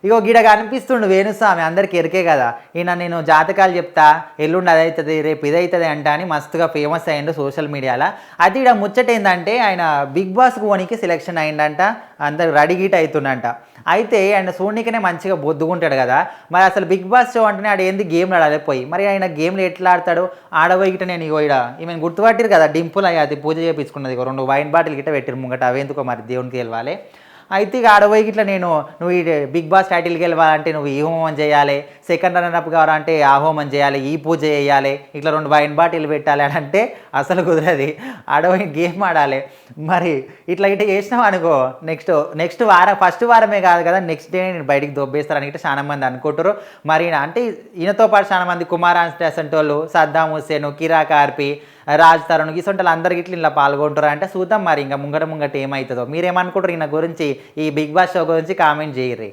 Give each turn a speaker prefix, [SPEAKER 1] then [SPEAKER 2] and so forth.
[SPEAKER 1] ఇగో గిడ కనిపిస్తుండు వేణుస్వామి అందరికి ఎరికే కదా. ఈయన నేను జాతకాలు చెప్తా, ఎల్లుండి అదవుతుంది, రేపు ఇదవుతుంది అంట అని మస్తుగా ఫేమస్ అయ్యిండు సోషల్ మీడియాలో. అది ఇక్కడ ముచ్చట ఏంటంటే ఆయన బిగ్ బాస్కి పోనీకి సెలెక్షన్ అయిందంట, అందరు రెడీ గీట్ అవుతుండంట. అయితే ఆయన చూడనికనే మంచిగా బొద్దుకుంటాడు కదా. మరి అసలు బిగ్ బాస్ షో అంటేనే ఆడ ఏంది గేమ్లు ఆడాలి పోయి, మరి ఆయన గేమ్లు ఎట్లా ఆడతాడు? ఆడబోయి గిట్ట నేను ఇగో ఈడ ఈమెను గుర్తుపట్టిరు కదా, డింపుల్ అది పూజ చేయించుకున్నది, ఇగో 2 వైన్ బాటిల్ గిట్ట పెట్టిరు ముంగట, అవేందుకో మరి దేవునికి తెలవాలి. అయితే ఇక ఆడబోయి ఇట్లా నేను నువ్వు ఈ బిగ్ బాస్ టైటిల్కి వెళ్ళాలంటే నువ్వు ఈ హోమం చేయాలి, సెకండ్ రన్నర్ కావాలంటే ఆ హోమం చేయాలి, ఈ పూజ చేయాలి, ఇట్లా 2 వైన్ బాటిల్ పెట్టాలి అని అంటే అసలు కుదరది. ఆడబోయి గేమ్ ఆడాలి. మరి ఇట్లా ఇట్లా చేసినావు అనుకో, నెక్స్ట్ వారం ఫస్ట్ వారమే కాదు కదా, నెక్స్ట్ డే నేను బయటికి దొబ్బేస్తారని ఇట్లా చాలా మంది అనుకుంటారు. మరి అంటే ఈయనతో పాటు చాలా మంది కుమార్ అసంటోళ్ళు, సద్దాం హుస్సేన్, కిరా కార్పి, రాజ్ తరుణ్ గిసొంటలు అందరికి ఇట్లా ఇలా పాల్గొంటారు అంటే చూద్దాం మరి ఇంకా ముంగట ఏమవుతుందో. మీరేమనుకుంటారు ఈయన గురించి, ఈ బిగ్ బాస్ షో గురించి కామెంట్ చేయర్రి.